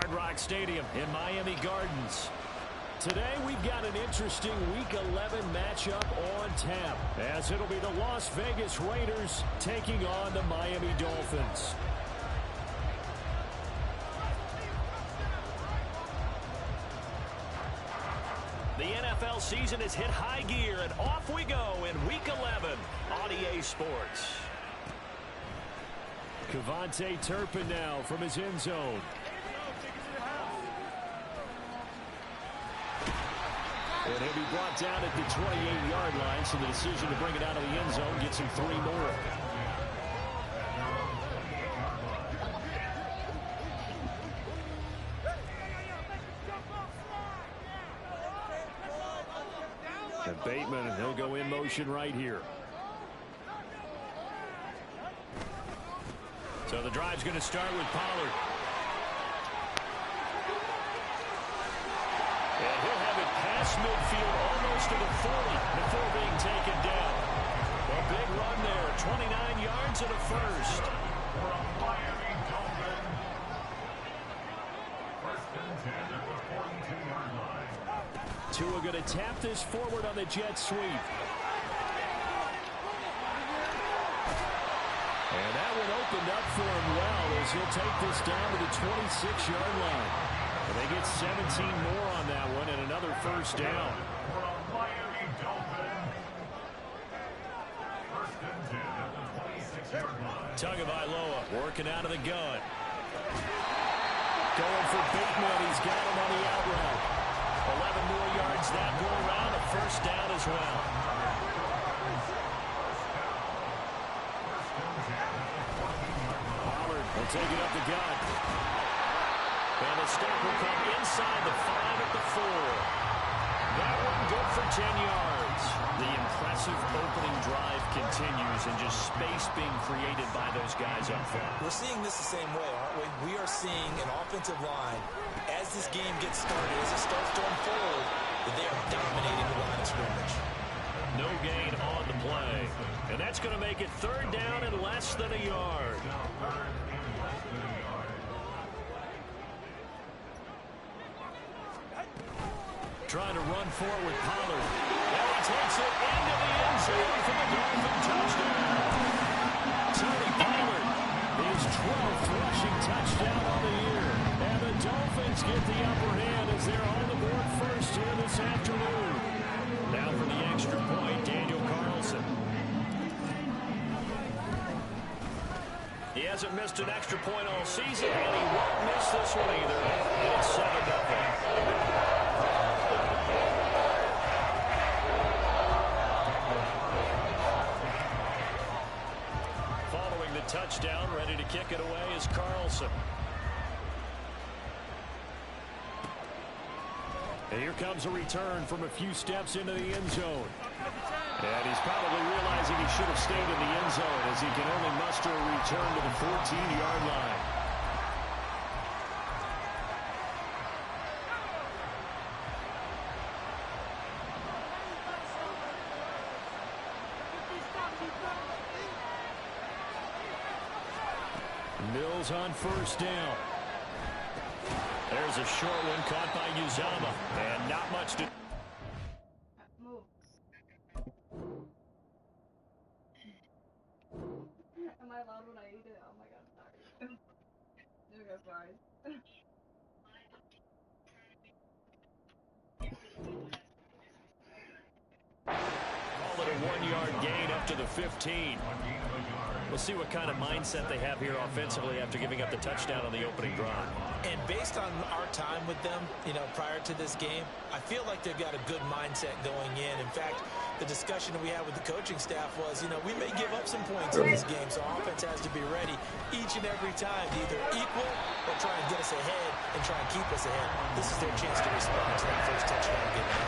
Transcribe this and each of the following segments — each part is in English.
Hard Rock Stadium in Miami Gardens. Today we've got an interesting Week 11 matchup on tap, as it'll be the Las Vegas Raiders taking on the Miami Dolphins. The NFL season has hit high gear, and off we go in Week 11 on EA Sports. Cavante Turpin now from his end zone. And he'll be brought down at the 28-yard line, so the decision to bring it out of the end zone gets him 3 more. And Bateman, he'll go in motion right here. So the drive's going to start with Pollard. And he'll have it past midfield almost to the 40 before being taken down. A big run there, 29 yards and a first. Tua going to tap this forward on the jet sweep. And that one opened up for him well as he'll take this down to the 26-yard line. And they get 17 more on that one and another first down. Tagovailoa working out of the gun. Going for Bateman. He's got him on the out route. 11 more yards that go around. A first down as well. Pollard will take it up the gut. And the stop will come inside the 5 at the 4. That one good for 10 yards. The impressive opening drive continues, and just space being created by those guys up front. We're seeing this the same way, aren't we? We are seeing an offensive line, as this game gets started, as it starts to unfold, that they are dominating the line of scrimmage. No gain on the play. And that's going to make it 3rd down and less than a yard. Trying to run forward, Pollard. And he takes it into the end zone for the Dolphin touchdown. Tony Pollard, his 12th rushing touchdown on the year. And the Dolphins get the upper hand as they're on the board first here this afternoon. Now for the extra point, Daniel Carlson. He hasn't missed an extra point all season, and he won't miss this one either. And it's 7-0. Touchdown, ready to kick it away is Carlson. And here comes a return from a few steps into the end zone. And he's probably realizing he should have stayed in the end zone as he can only muster a return to the 14-yard line. Mills on first down. There's a short one caught by Uzama, and not much to... Am I loud when I eat it? Oh my god, sorry. There goes sorry. Call it a 1-yard gain up to the 15. We'll see what kind of mindset they have here offensively after giving up the touchdown on the opening drive. And based on our time with them, prior to this game, I feel like they've got a good mindset going in. In fact, the discussion that we had with the coaching staff was, we may give up some points in this game, so offense has to be ready each and every time to either equal or try and get us ahead and try and keep us ahead. This is their chance to respond to that first touchdown given.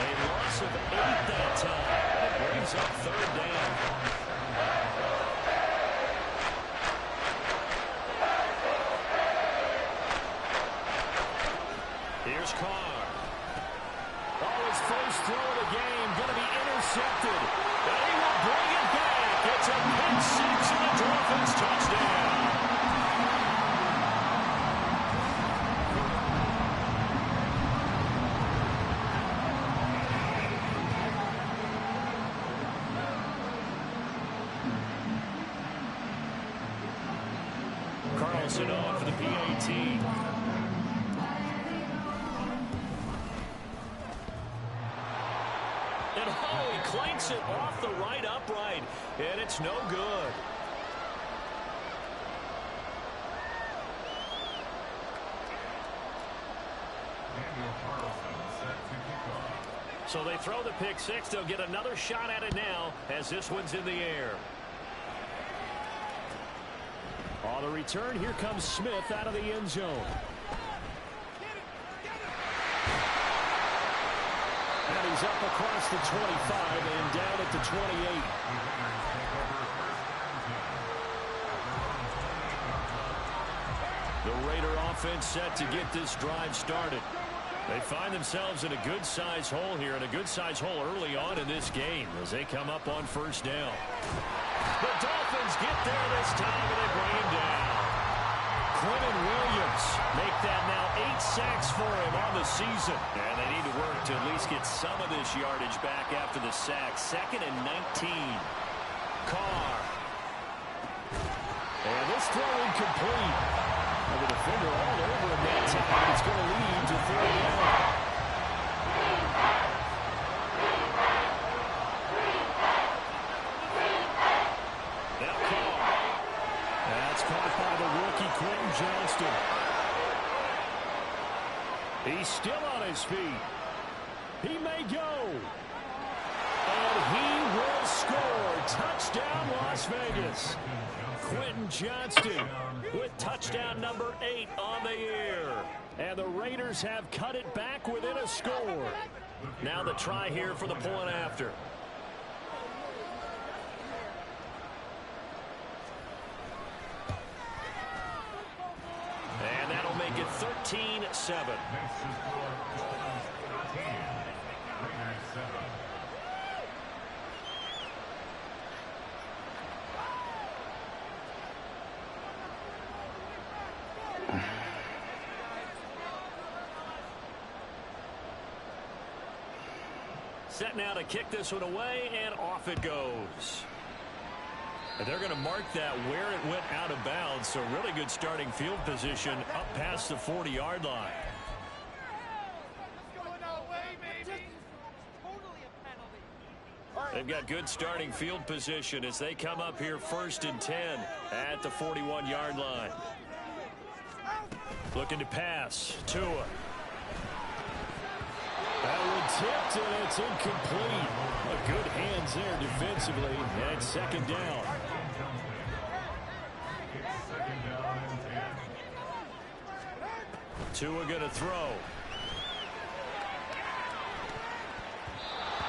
A loss of 8 that time. It brings up 3rd down. Here's Carr. His first throw of the game going to be intercepted. And he will bring it back. It's a pick six and a Dolphins touchdown. clanks it off the right upright, and it's no good. So they throw the pick six. They'll get another shot at it now as this one's in the air. On the return, here comes Smith out of the end zone. And he's up across the 25 and down at the 28. The Raider offense set to get this drive started. They find themselves in a good-sized hole here, and a good-sized hole early on in this game as they come up on first down. The Dolphins get there this time, and they bring him down. Quentin Williams make that now 8 sacks for him on the season. And they need to work to at least get some of this yardage back after the sack. 2nd and 19. Carr. And this throw incomplete. And the defender all over him that time. It's going to lead to 3rd down. Now Carr. That's caught by the rookie Quentin Johnston. He's still on his feet. He may go. And he will score. Touchdown, Las Vegas. Quentin Johnston with touchdown number 8 on the year. And the Raiders have cut it back within a score. Now the try here for the point after. And that'll make it 13-7. Set now to kick this one away, and off it goes. And they're going to mark that where it went out of bounds, so really good starting field position up past the 40-yard line. They've got good starting field position as they come up here 1st and 10 at the 41-yard line. Looking to pass. Tua. That one tipped, and it's incomplete. Good hands there defensively, and 2nd down. Tua going to throw.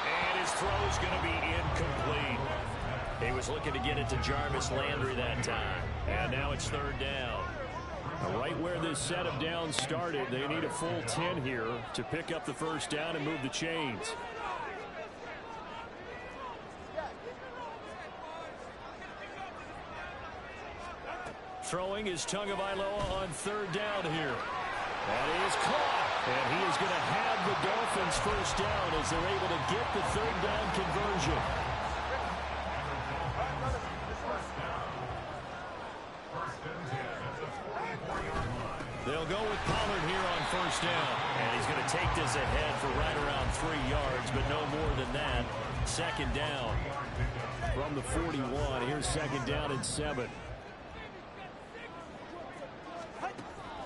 And his throw's going to be incomplete. He was looking to get it to Jarvis Landry that time. And now it's 3rd down. Right where this set of downs started, they need a full 10 here to pick up the 1st down and move the chains. Throwing is Tagovailoa on 3rd down here. That is caught. And he is going to have the Dolphins 1st down as they're able to get the 3rd down conversion. They'll go with Pollard here on 1st down. And he's going to take this ahead for right around 3 yards, but no more than that. 2nd down from the 41. Here's 2nd down and 7.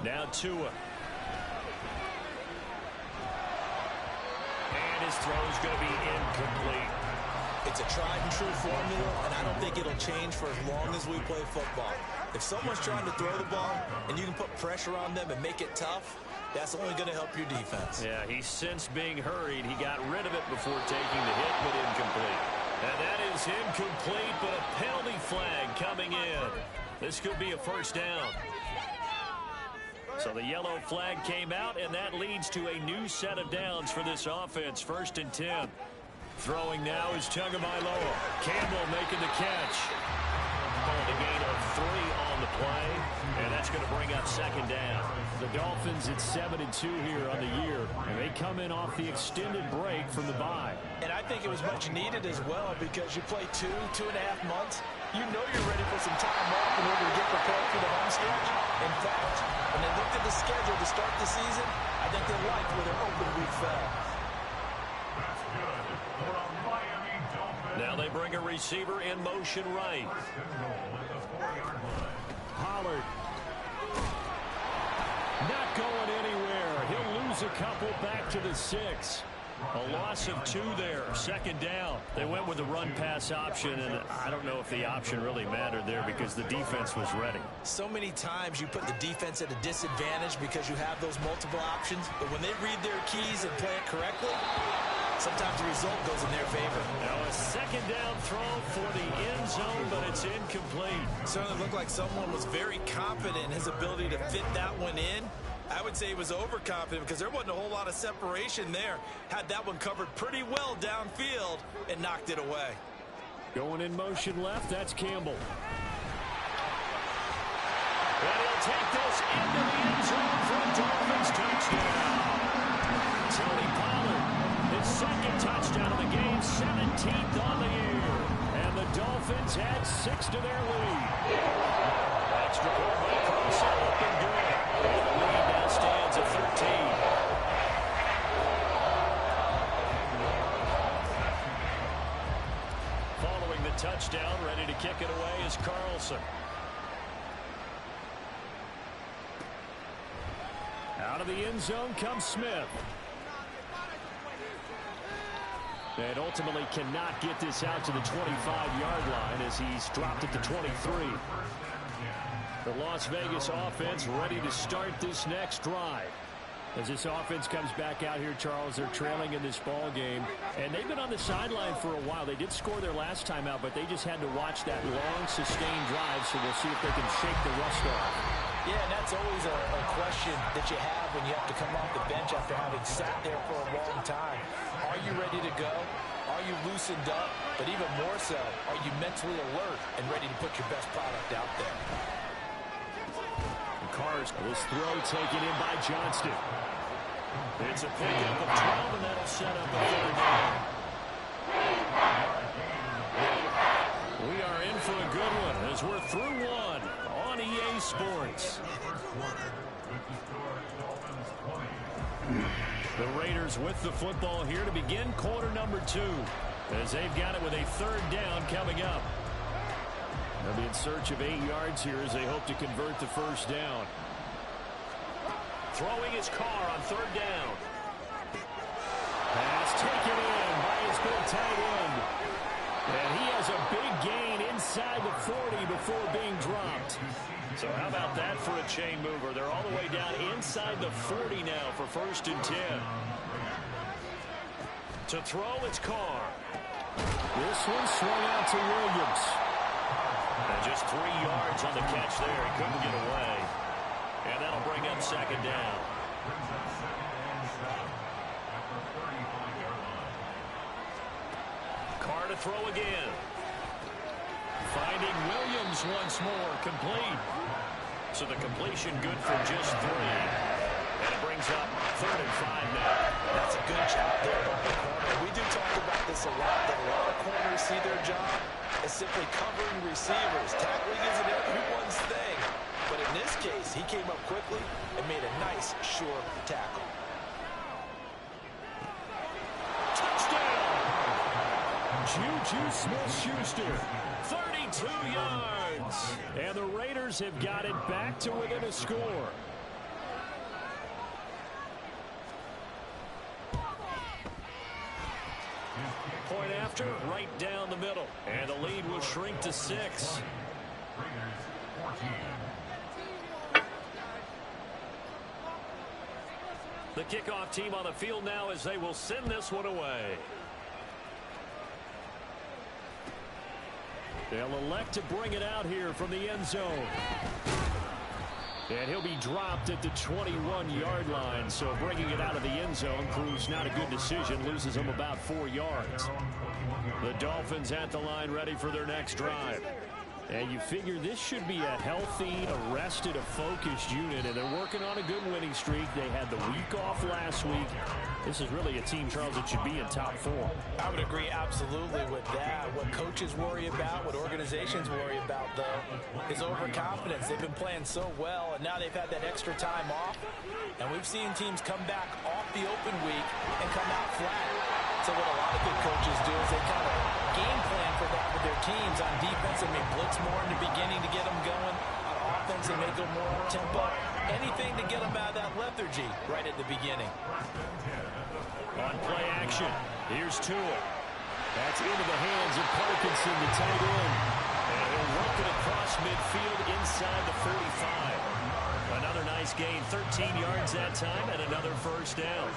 Now Tua. And his throw is going to be incomplete. It's a tried and true formula, and I don't think it'll change for as long as we play football. If someone's trying to throw the ball and you can put pressure on them and make it tough, that's only going to help your defense. Yeah, he sensed being hurried. He got rid of it before taking the hit, but incomplete. And that is incomplete, but a penalty flag coming in. This could be a 1st down. So the yellow flag came out, and that leads to a new set of downs for this offense. 1st and 10. Throwing now is Tagovailoa. Campbell making the catch. A gain of 3 on the play, and that's going to bring up 2nd down. The Dolphins at 7-2 here on the year, and they come in off the extended break from the bye. And I think it was much needed as well because you play 2.5 months. You know you're ready for some time off in order to get prepared for the home stretch. In fact, when they looked at the schedule to start the season, I think they liked where their open week fell. Now they bring a receiver in motion right. Pollard. Not going anywhere. He'll lose a couple back to the 6. A loss of 2 there. Second down. They went with the run-pass option, and I don't know if the option really mattered there because the defense was ready. So many times you put the defense at a disadvantage because you have those multiple options, but when they read their keys and play it correctly, sometimes the result goes in their favor. Now a second down throw for the end zone, but it's incomplete. Certainly looked like someone was very confident in his ability to fit that one in. I would say he was overconfident because there wasn't a whole lot of separation there. Had that one covered pretty well downfield and knocked it away. Going in motion left, that's Campbell. And he'll take this into the end zone for a Dolphins touchdown. Tony Pollard, his second touchdown of the game, 17th on the year. And the Dolphins add 6 to their lead. Extra point by Carlson, looking good. And the lead now stands at 13. Following the touchdown, ready to kick it away is Carlson. Out of the end zone comes Smith. And ultimately cannot get this out to the 25-yard line as he's dropped at the 23. The Las Vegas offense ready to start this next drive. As this offense comes back out here, Charles, they're trailing in this ball game. And they've been on the sideline for a while. They did score their last time out, but they just had to watch that long, sustained drive, so we'll see if they can shake the rust off. Yeah, and that's always a question that you have when you have to come off the bench after having sat there for a long time. Are you ready to go? Are you loosened up? But even more so, are you mentally alert and ready to put your best product out there? Carr's this throw taken in by Johnston. It's a pickup of 12, and that'll set up a third down. We are in for a good one as we're through one on EA Sports. The Raiders with the football here to begin quarter number 2 as they've got it with a third down coming up. They'll be in search of 8 yards here as they hope to convert the first down. Throwing his car on third down. Pass taken in by his big tight end. And he has a big gain inside the 40 before being dropped. So how about that for a chain mover? They're all the way down inside the 40 now for first and 10. To throw, it's Carr. This one swung out to Williams. And just 3 yards on the catch there. He couldn't get away. And that'll bring up second down. Carr to throw again. Finding Williams once more. Complete. So the completion good for just 3. And it brings up third and 5 now. That's a good job there by the corner. We do talk about this a lot, that a lot of corners see their job as simply covering receivers. Tackling isn't everyone's thing. But in this case, he came up quickly and made a nice, sure tackle. Touchdown! Juju Smith-Schuster, 32 yards. And the Raiders have got it back to within a score. Point after, right down the middle. And the lead will shrink to 6. The kickoff team on the field now as they will send this one away. They'll elect to bring it out here from the end zone. And he'll be dropped at the 21-yard line. So bringing it out of the end zone proves not a good decision. Loses them about 4 yards. The Dolphins at the line ready for their next drive. And you figure this should be a healthy, arrested, a focused unit. And they're working on a good winning streak. They had the week off last week. This is really a team, Charles, that should be in top 4. I would agree absolutely with that. What coaches worry about, what organizations worry about, though, is overconfidence. They've been playing so well, and now they've had that extra time off. And we've seen teams come back off the open week and come out flat. So what a lot of good coaches do is they kind of game plan for that with their teams. On defense, they may blitz more in the beginning to get them going. On offense, they may go more up-tempo. Anything to get them out of that lethargy right at the beginning. On play action, here's Tua. That's into the hands of Parkinson, the tight end. And he'll work it across midfield inside the 45. Another nice gain, 13 yards that time, and another first down.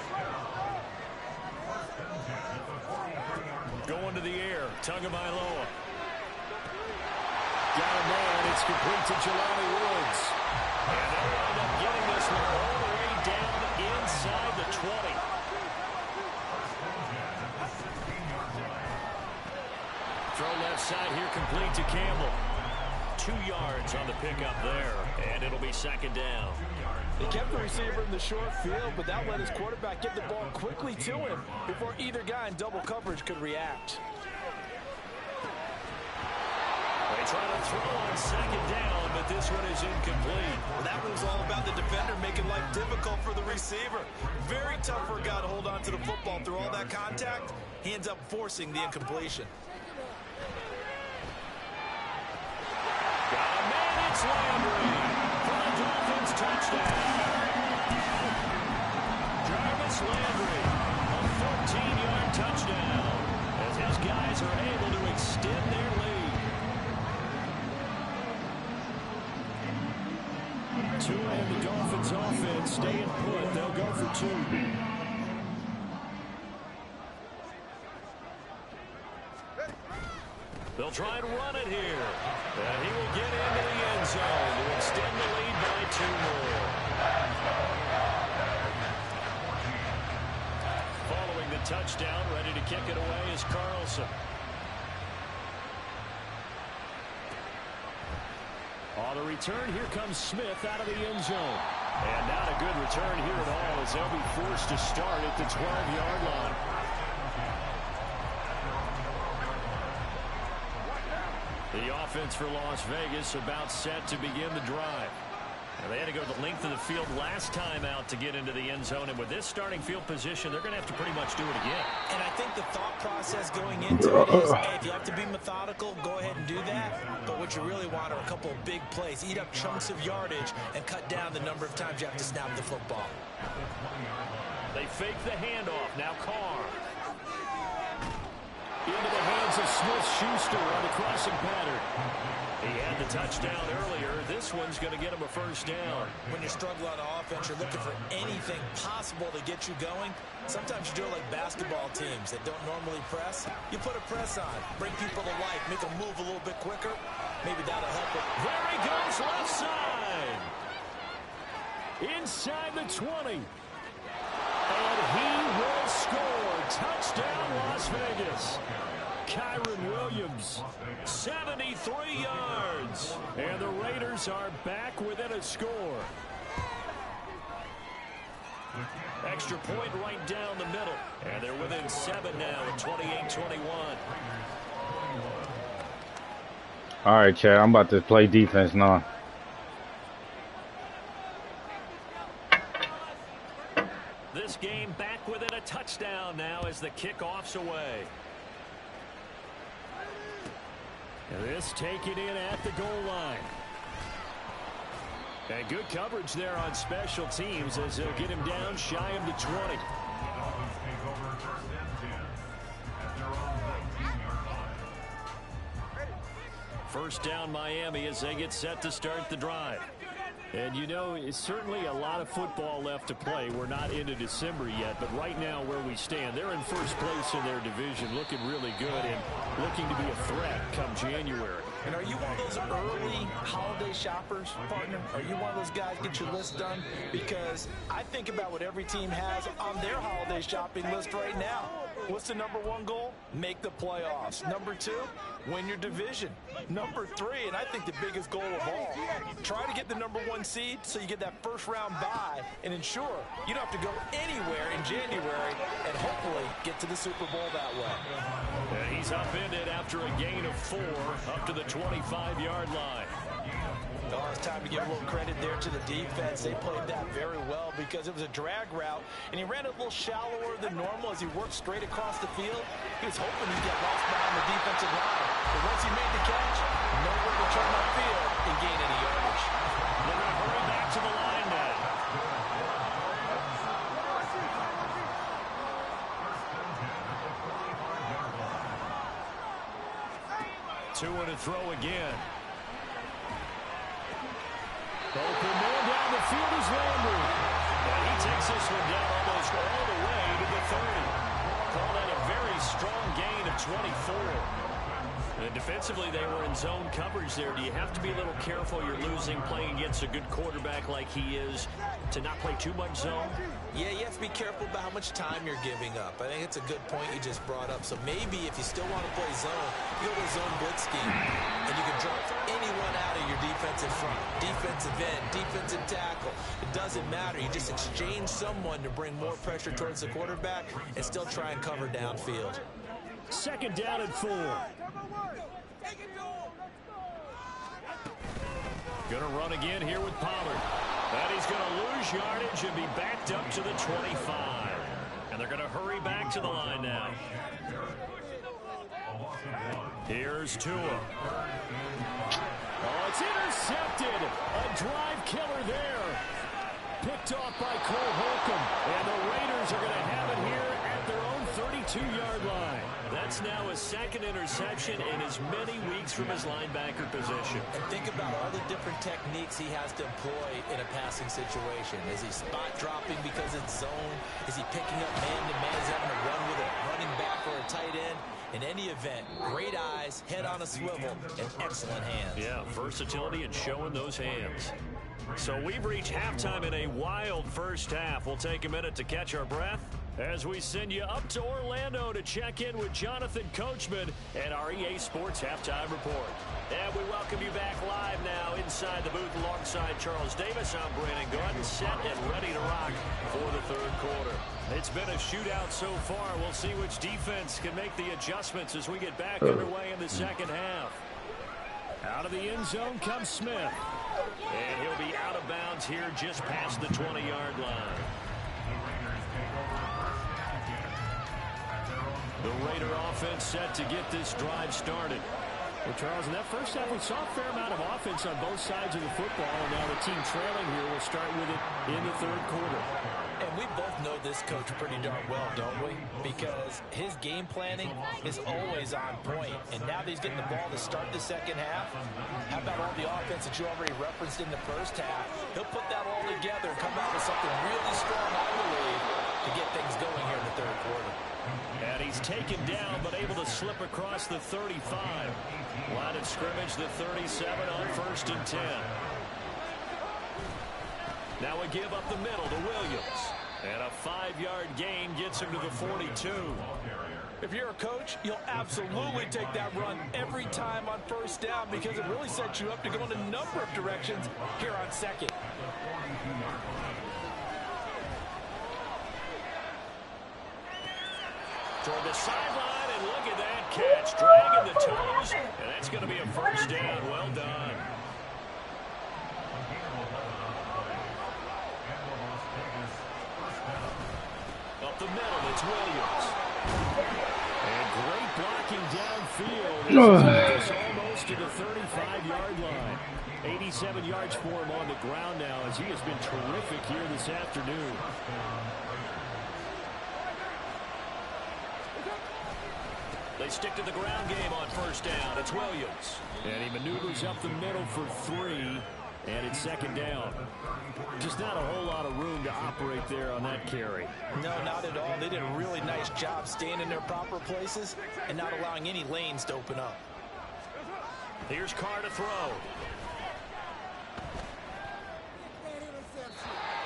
Going to the air, Tagovailoa. Got him there, and it's complete to Jelani Woods. And they'll wind up getting this one all the way down inside the 20. Throw left side here, complete to Campbell. 2 yards on the pickup there, and it'll be second down. He kept the receiver in the short field, but that let his quarterback get the ball quickly to him before either guy in double coverage could react. They try to throw on second down, but this one is incomplete. Well, that was all about the defender making life difficult for the receiver. Very tough for a guy to hold on to the football through all that contact. He ends up forcing the incompletion. Got a man, it's Landry for the Dolphins touchdown. Jarvis Landry, a 14-yard touchdown, as his guys are able to extend their lead. Tua and the Dolphins offense staying put. They'll go for 2. They'll try and run it here. And he will get into the end zone to extend the lead by 2 more. Following the touchdown, ready to kick it away is Carlson. On the return, here comes Smith out of the end zone. And not a good return here at all, as they'll be forced to start at the 12-yard line. The offense for Las Vegas about set to begin the drive. Now, they had to go the length of the field last time out to get into the end zone, and with this starting field position, they're going to have to pretty much do it again. And I think the thought process going into it is, hey, if you have to be methodical, go ahead and do that. But what you really want are a couple of big plays. Eat up chunks of yardage and cut down the number of times you have to snap the football. They fake the handoff. Now Carr. Into the hands of Smith-Schuster on the crossing pattern. He had the touchdown earlier. This one's going to get him a first down. When you struggle on offense, you're looking for anything possible to get you going. Sometimes you do it like basketball teams that don't normally press. You put a press on, bring people to life, make them move a little bit quicker. Maybe that'll help it. There he goes, left side. Inside the 20. And he will score. Touchdown, Las Vegas. Kyron Williams, 73 yards. And the Raiders are back within a score. Extra point right down the middle. And they're within 7 now at 28-21. All right, Chad, I'm about to play defense now. This game back within a touchdown now as the kickoff's away. And this taken in at the goal line. And good coverage there on special teams as they'll get him down shy of the 20. First down Miami as they get set to start the drive. And, you know, it's certainly a lot of football left to play. We're not into December yet, but right now where we stand, they're in first place in their division, looking really good and looking to be a threat come January. And are you one of those early holiday shoppers, partner? Are you one of those guys get your list done? Because I think about what every team has on their holiday shopping list right now. What's the #1 goal? Make the playoffs. #2, win your division. #3, and I think the biggest goal of all, try to get the #1 seed so you get that first-round bye and ensure you don't have to go anywhere in January and hopefully get to the Super Bowl that way. And he's upended after a gain of 4 up to the 25-yard line. Well, it's time to give a little credit there to the defense. They played that very well because because it was a drag route, and he ran a little shallower than normal as he worked straight across the field. He was hoping he'd get lost behind the defensive line. But once he made the catch, nowhere to turn upfield and gain any yardage. They're going to hurry back to the line now. Two and a throw again. Open man down the field is Landry. And he takes this one down almost all the way to the 30. Call that a very strong gain of 24. And defensively, they were in zone coverage there. Do you have to be a little careful? You're losing playing against a good quarterback like he is to not play too much zone? Yeah, you have to be careful about how much time you're giving up. I think it's a good point you just brought up. So maybe if you still want to play zone, you go to zone blitz scheme, and you can drop anyone out of your defensive front, defensive end, defensive tackle. It doesn't matter. You just exchange someone to bring more pressure towards the quarterback and still try and cover downfield. Second down and 4. Going to run again here with Pollard. And he's going to lose yardage and be backed up to the 25. And they're going to hurry back to the line now. Here's Tua. Oh, it's intercepted. A drive killer there. Picked off by Cole Holcomb. And the Raiders are going to have it here at their own 32-yard line. That's now his second interception in as many weeks from his linebacker position. And think about all the different techniques he has to employ in a passing situation. Is he spot dropping because it's zone? Is he picking up man-to-man? Is he having to run with a running back or a tight end? In any event, great eyes, head on a swivel, and excellent hands. Yeah, versatility and showing those hands. So we've reached halftime in a wild first half. We'll take a minute to catch our breath as we send you up to Orlando to check in with Jonathan Coachman and our EA Sports Halftime Report. And we welcome you back live now inside the booth alongside Charles Davis. I'm Brandon Gordon, set and ready to rock for the third quarter. It's been a shootout so far. We'll see which defense can make the adjustments as we get back underway in the second half. Out of the end zone comes Smith. And he'll be out of bounds here just past the 20-yard line. The Raider offense set to get this drive started. Well, Charles, in that first half, we saw a fair amount of offense on both sides of the football, and now the team trailing here will start with it in the third quarter. And we both know this coach pretty darn well, don't we? Because his game planning is always on point. And now that he's getting the ball to start the second half, how about all the offense that you already referenced in the first half? He'll put that all together and come out with something really strong, I believe, to get things going here in the third quarter. And he's taken down, but able to slip across the 35. Line of scrimmage, the 37 on 1st and 10. Now a give up the middle to Williams. And a 5-yard gain gets him to the 42. If you're a coach, you'll absolutely take that run every time on first down because it really sets you up to go in a number of directions here on second. Toward the sideline, and look at that catch. Dragging the toes, and that's going to be a first down. Well done. Up the middle, it's Williams. And great blocking downfield. This is almost to the 35-yard line. 87 yards for him on the ground now as he has been terrific here this afternoon. They stick to the ground game on first down. It's Williams. And he maneuvers up the middle for 3. And it's second down. Just not a whole lot of room to operate there on that carry. No, not at all. They did a really nice job staying in their proper places and not allowing any lanes to open up. Here's Carr to throw.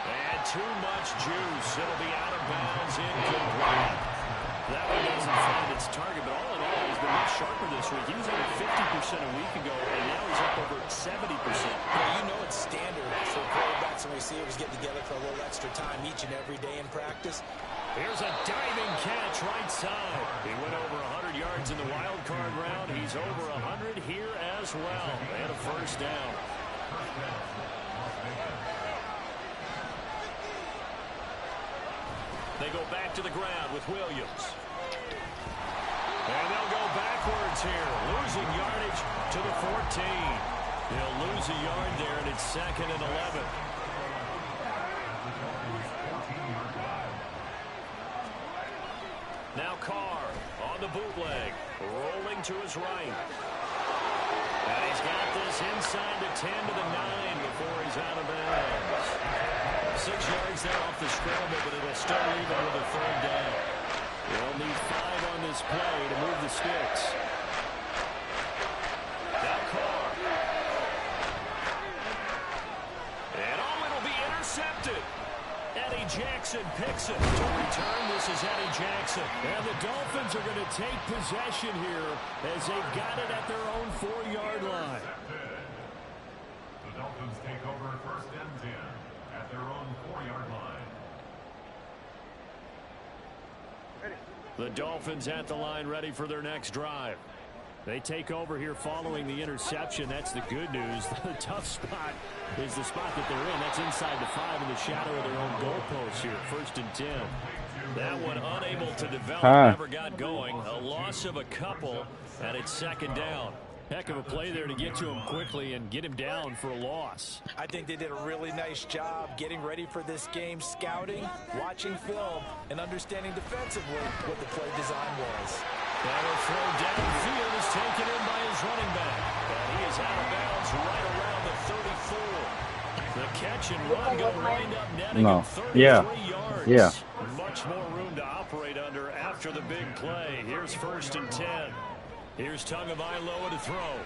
And too much juice. It'll be out of bounds, incomplete. That one doesn't find its target, but all in all, he's been much sharper this week. He was over 50% a week ago, and now he's up over 70%. Well, you know it's standard for quarterbacks and receivers getting together for a little extra time each and every day in practice. Here's a diving catch right side. He went over 100 yards in the wild card round. He's over 100 here as well. And a first down. They go back to the ground with Williams. And they'll go backwards here, losing yardage to the 14. They'll lose a yard there, and it's 2nd and 11. Now Carr on the bootleg, rolling to his right. And he's got this inside the 10 to the 9 before he's out of bounds. 6 yards there off the scramble, but it'll still leave him with a 3rd down. They'll need 5 on this play to move the sticks. Now Carr. And it'll be intercepted. Eddie Jackson picks it. To return, this is Eddie Jackson. And the Dolphins are going to take possession here as they've got it at their own 4-yard line. The Dolphins take over 1st and 10 at their own 4-yard line. The Dolphins at the line, ready for their next drive. They take over here following the interception. That's the good news. The tough spot is the spot that they're in. That's inside the 5 in the shadow of their own goalpost here. 1st and 10. That one unable to develop. Never got going. A loss of a couple, and it's 2nd down. Heck of a play there to get to him quickly and get him down for a loss. I think they did a really nice job getting ready for this game, scouting, watching film, and understanding defensively what the play design was. That'll throw downfield is taken in by his running back. And he is out of bounds right around the 34. The catch and run going to wind up netting him 33 yards. Yeah. Much more room to operate under after the big play. Here's 1st and 10. Here's Tagovailoa to throw.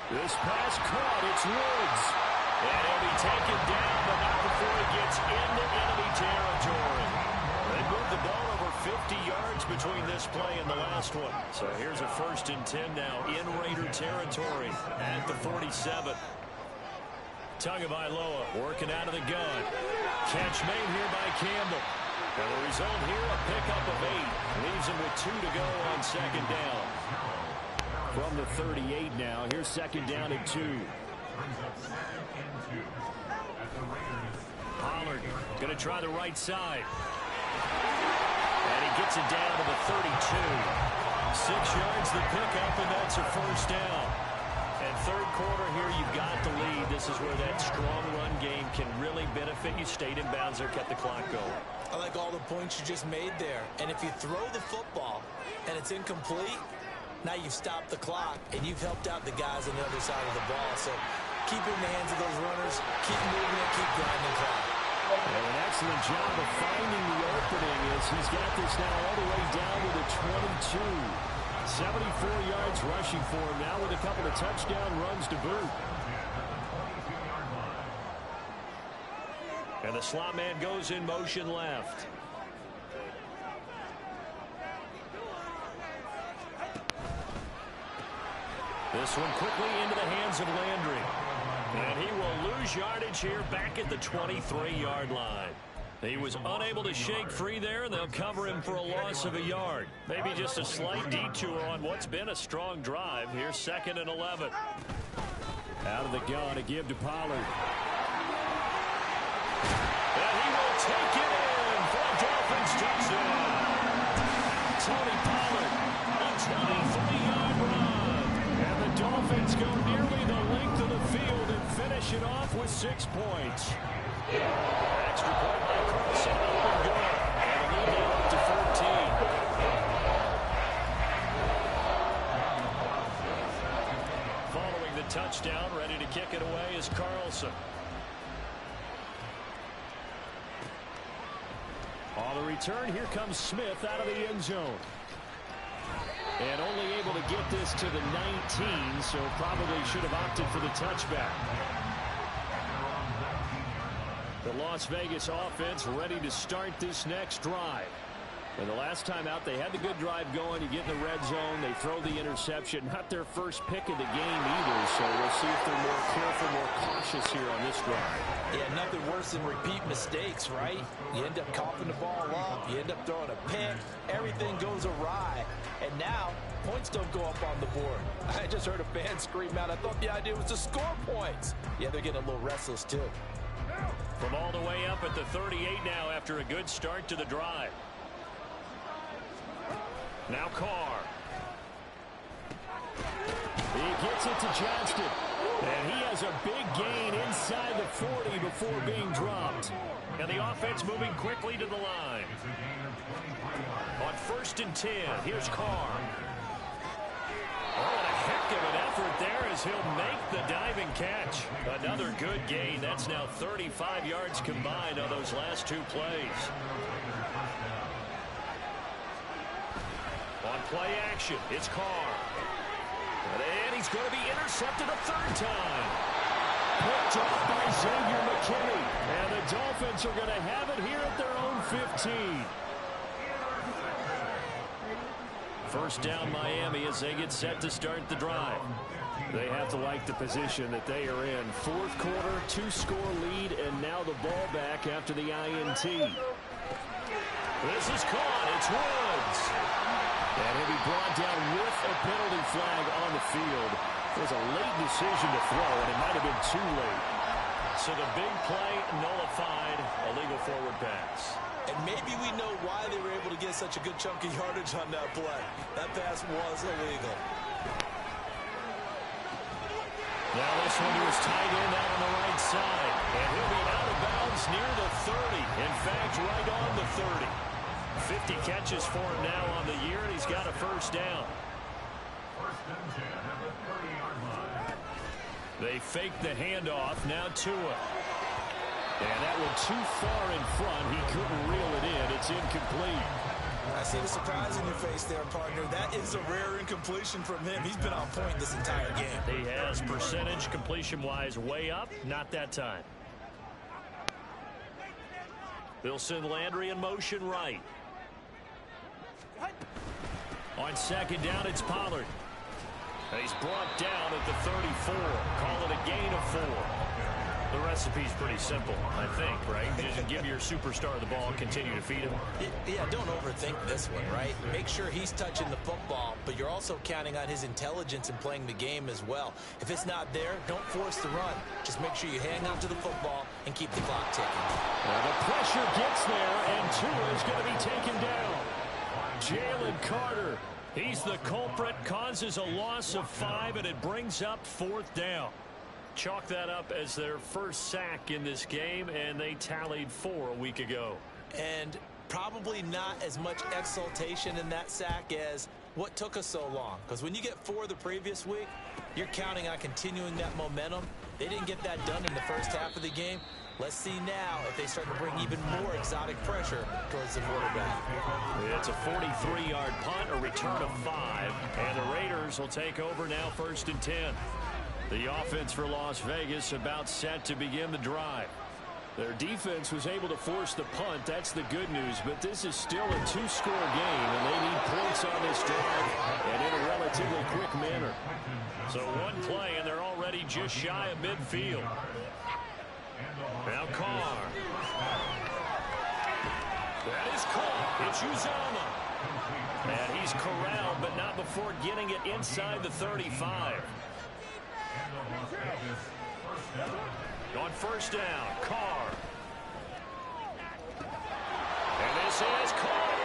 This pass caught. It's Woods. And he'll be taken down, but not before he gets into enemy territory. They moved the ball over 50 yards between this play and the last one. So here's a 1st and 10 now in Raider territory at the 47. Tagovailoa working out of the gun. Catch made here by Campbell. And the result here, a pickup of 8. Leaves him with 2 to go on 2nd down. From the 38 now, here's 2nd down and 2. Pollard going to try the right side. And he gets it down to the 32. 6 yards the pickup, and that's a 1st down. And 3rd quarter here, you've got the lead. This is where that strong run game can really benefit you. Stayed in bounds there, kept the clock going. I like all the points you just made there. And if you throw the football and it's incomplete, now you've stopped the clock and you've helped out the guys on the other side of the ball. So keep it in the hands of those runners, keep moving it, keep grinding clock. And an excellent job of finding the opening as he's got this now all the way down to the 22. 74 yards rushing for him now with a couple of touchdown runs to boot. And the slot man goes in motion left. This one quickly into the hands of Landry. And he will lose yardage here back at the 23-yard line. He was unable to shake free there, and they'll cover him for a loss of a yard. Maybe just a slight detour on what's been a strong drive. Here's 2nd and 11. Out of the gun to give to Pollard. And he will take it in for a Dolphins touchdown. Tony Pollard, a 23-yard run. And the Dolphins go nearly the length of the field and finish it off with 6 points. Extra point by Carlson. Up and good. And a lead now up to 14. Following the touchdown, ready to kick it away is Carlson. On the return, here comes Smith out of the end zone. And only able to get this to the 19, so probably should have opted for the touchback. The Las Vegas offense ready to start this next drive. And the last time out, they had the good drive going. You get in the red zone, they throw the interception. Not their first pick of the game either, so we'll see if they're more careful, more cautious here on this drive. Yeah, nothing worse than repeat mistakes, right? You end up coughing the ball up, you end up throwing a pick, everything goes awry. And now, points don't go up on the board. I just heard a fan scream out, I thought the idea was to score points. Yeah, they're getting a little restless too. From all the way up at the 38 now after a good start to the drive. Now Carr. He gets it to Johnston. And he has a big gain inside the 40 before being dropped. And the offense moving quickly to the line. On 1st and 10, here's Carr. Oh, what a heck of an effort there as he'll make the diving catch. Another good gain. That's now 35 yards combined on those last 2 plays. On play action, it's Carr. And he's going to be intercepted a 3rd time. Picked off by Xavier McKinney. And the Dolphins are going to have it here at their own 15. First down Miami as they get set to start the drive. They have to like the position that they are in. 4th quarter, 2-score lead, and now the ball back after the INT. This is caught. It's Woods. And he'll be brought down with a penalty flag on the field. It was a late decision to throw, and it might have been too late. So the big play nullified, a legal forward pass. And maybe we know why they were able to get such a good chunk of yardage on that play. That pass was illegal. Now this one was tight end out on the right side. And he'll be out of bounds near the 30. In fact, right on the 30. 50 catches for him now on the year, and he's got a 1st down. 1st and 10 at the 30-yard line. They fake the handoff, now Tua. And that one too far in front. He couldn't reel it in. It's incomplete. I see the surprise in your face there, partner. That is a rare incompletion from him. He's been on point this entire game. He has percentage completion-wise way up. Not that time. They'll send Landry in motion right. On 2nd down, it's Pollard. He's brought down at the 34. Call it a gain of 4. The recipe's pretty simple, I think, right? Just give your superstar the ball and continue to feed him. Yeah, don't overthink this one, right? Make sure he's touching the football, but you're also counting on his intelligence in playing the game as well. If it's not there, don't force the run. Just make sure you hang on to the football and keep the clock ticking. Well, the pressure gets there, and Tua is going to be taken down. Jalen Carter, he's the culprit, causes a loss of 5, and it brings up 4th down. Chalk that up as their first sack in this game, and they tallied 4 a week ago. And probably not as much exultation in that sack as what took us so long. Because when you get 4 the previous week, you're counting on continuing that momentum. They didn't get that done in the first half of the game. Let's see now if they start to bring even more exotic pressure towards the quarterback. It's a 43-yard punt, a return of 5, and the Raiders will take over now 1st and 10. The offense for Las Vegas about set to begin the drive. Their defense was able to force the punt. That's the good news, but this is still a 2-score game, and they need points on this drive and in a relatively quick manner. So 1 play, and they're already just shy of midfield. Now Carr. That is caught. It's Uzomah. And he's corralled, but not before getting it inside the 35. On 1st down, Carr. And this is caught.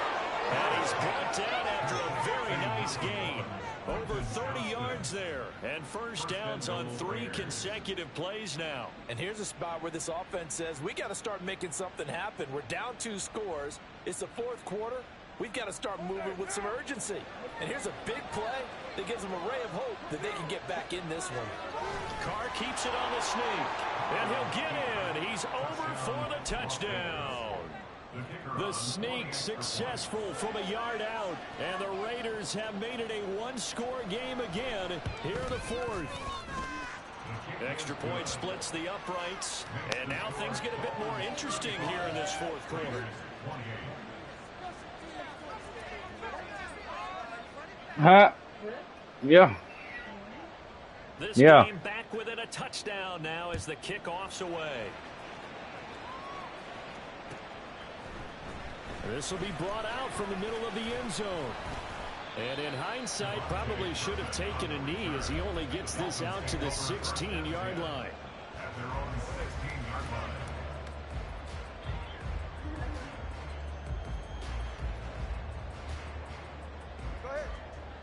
And he's brought down after a very nice gain. Over 30 yards there. And 1st downs on 3 consecutive plays now. And here's a spot where this offense says, we got to start making something happen. We're down 2 scores. It's the 4th quarter. We've got to start moving with some urgency. And here's a big play that gives them a ray of hope that they can get back in this one. Carr keeps it on the sneak. And he'll get in. He's over for the touchdown. The sneak successful from a yard out. And the Raiders have made it a 1-score game again here in the 4th. Extra point splits the uprights. And now things get a bit more interesting here in this 4th quarter. Yeah. This game back within a touchdown now as the kickoff's away. This will be brought out from the middle of the end zone. And in hindsight, probably should have taken a knee as he only gets this out to the 16-yard line.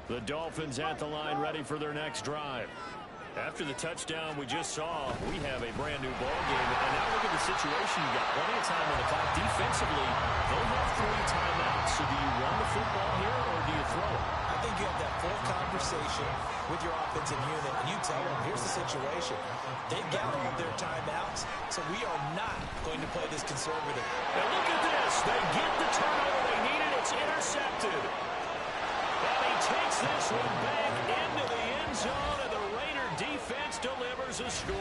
The Dolphins at the line ready for their next drive. After the touchdown we just saw, we have a brand new ball game. And now look at the situation. You got plenty of time on the clock. Defensively, they'll have 3 timeouts. So do you run the football here or do you throw it? I think you have that full conversation with your offensive unit, and you tell them, here's the situation. They've got all of their timeouts, so we are not going to play this conservative. And look at this. They get the turnover they needed. It's intercepted. And he takes this one back into the end zone, and the Raider defense delivers a score.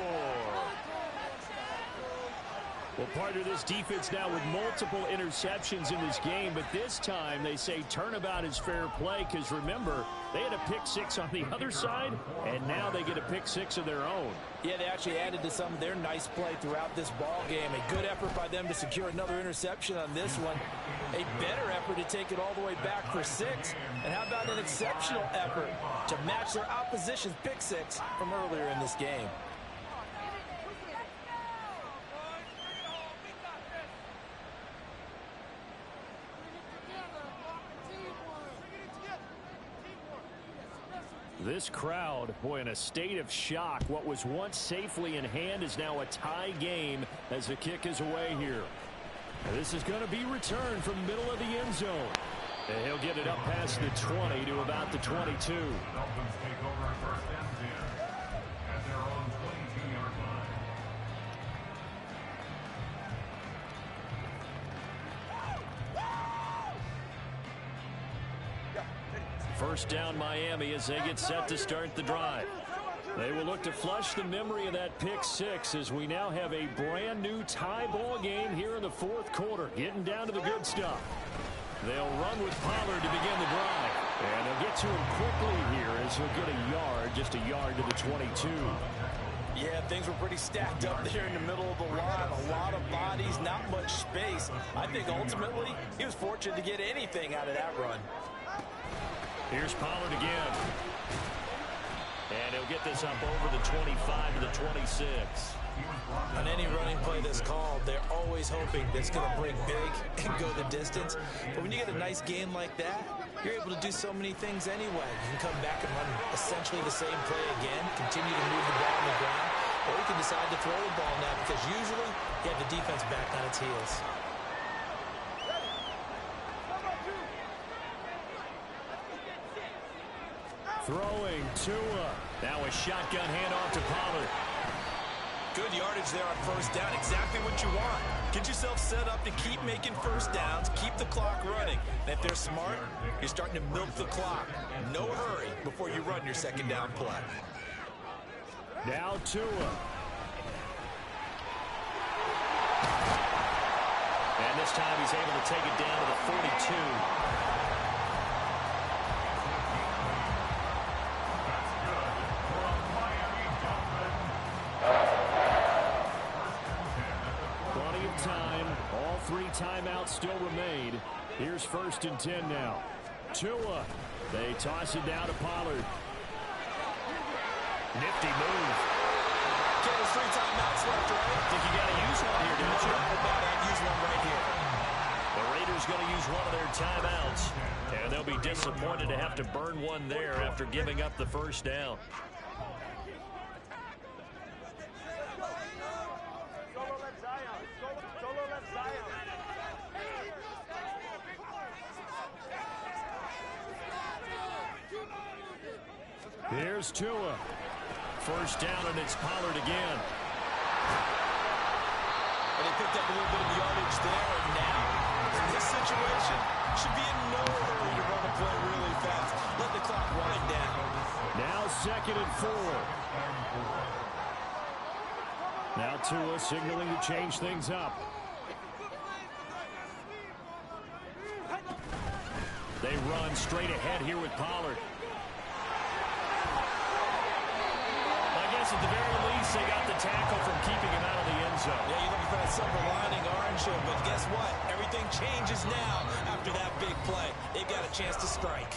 Well, part of this defense now with multiple interceptions in this game, but this time they say turnabout is fair play because, remember, they had a pick 6 on the other side, and now they get a pick 6 of their own. Yeah, they actually added to some of their nice play throughout this ball game. A good effort by them to secure another interception on this one. A better effort to take it all the way back for 6. And how about an exceptional effort to match their opposition's pick 6 from earlier in this game? This crowd, boy, in a state of shock. What was once safely in hand is now a tie game as the kick is away here. This is going to be returned from the middle of the end zone. And he'll get it up past the 20 to about the 22. Dolphins take over first and 10 at their own 22-yard line. First down Miami as they get set to start the drive. They will look to flush the memory of that pick 6 as we now have a brand new tie ball game here in the 4th quarter. Getting down to the good stuff. They'll run with Pollard to begin the drive. And they'll get to him quickly here as he'll get a yard, just a yard to the 22. Yeah, things were pretty stacked up there in the middle of the line. A lot of bodies, not much space. I think ultimately he was fortunate to get anything out of that run. Here's Pollard again. And he'll get this up over the 25 to the 26. On any running play that's called, they're always hoping that it's going to break big and go the distance. But when you get a nice game like that, you're able to do so many things anyway. You can come back and run essentially the same play again, continue to move the ball on the ground, or you can decide to throw the ball now because usually you have the defense back on its heels. Throwing Tua. Now a shotgun handoff to Pollard. Good yardage there on first down. Exactly what you want. Get yourself set up to keep making first downs, keep the clock running. And if they're smart, you're starting to milk the clock. No hurry before you run your second down play. Now Tua. And this time he's able to take it down to the 42. Time. All 3 timeouts still remain. Here's first and 10 now. Tua. They toss it down to Pollard. Nifty move. Okay, there's 3 timeouts left, right? I think you got to use one here, don't you? I'd use one right here. The Raiders going to use one of their timeouts. And they'll be disappointed to have to burn one there after giving up the first down. Here's Tua. First down, and it's Pollard again. And they picked up a little bit of yardage there, and now, in this situation, should be in no hurry to run the play really fast. Let the clock wind down. Now second and 4. Now Tua signaling to change things up. They run straight ahead here with Pollard. At the very least, they got the tackle from keeping him out of the end zone. Yeah, you're looking for that silver lining, aren't you? But guess what? Everything changes now after that big play. They've got a chance to strike.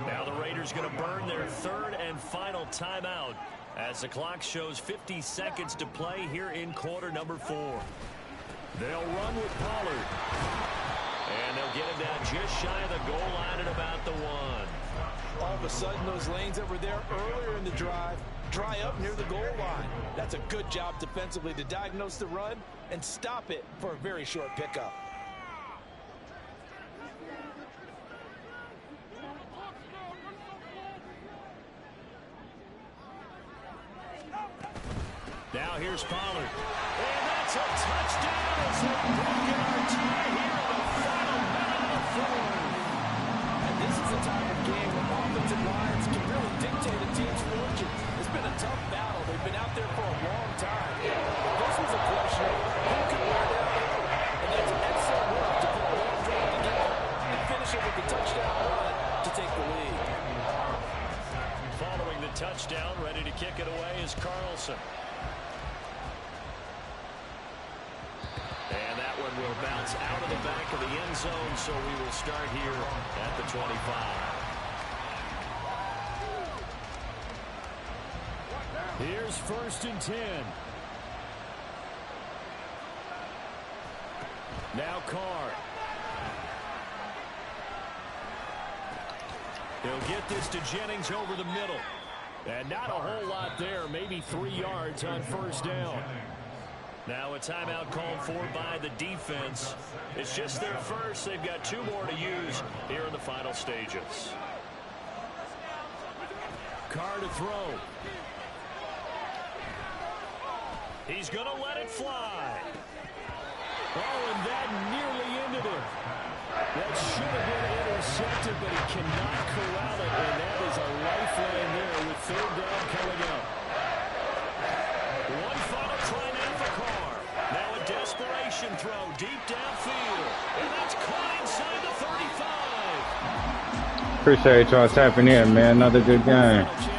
Now the Raiders going to burn their 3rd and final timeout as the clock shows 50 seconds to play here in quarter number 4. They'll run with Pollard. And they'll get him down just shy of the goal line at about the 1. all of a sudden those lanes that were there earlier in the drive dry up near the goal line. That's a good job defensively to diagnose the run and stop it for a very short pickup. Now here's Pollard. And that's a touchdown as they've broken our tie here in the final minute of the fourth. And this is the type of game where offensive lines can really dictate a team's fortune. It's been a tough battle. They've been out there for a long time. This was a question of who can wear down the other. And that's excellent work to put a long drive together and finish it with a touchdown run to take the lead. Following the touchdown, ready to kick it away is Carlson. And that one will bounce out of the back of the end zone, so we will start here at the 25. Here's 1st and 10. Now Carr. He'll get this to Jennings over the middle. And not a whole lot there, maybe 3 yards on 1st down. Now a timeout called for by the defense. It's just their first. They've got 2 more to use here in the final stages. Carr to throw. He's going to let it fly. Oh, and that nearly ended it. That should have been intercepted, but he cannot corral it, and that is a lifeline there with 3rd down coming up. One final try now for Carr. Now a desperation throw deep downfield, and that's caught inside the 35. Appreciate y'all tapping in, man. Another good game.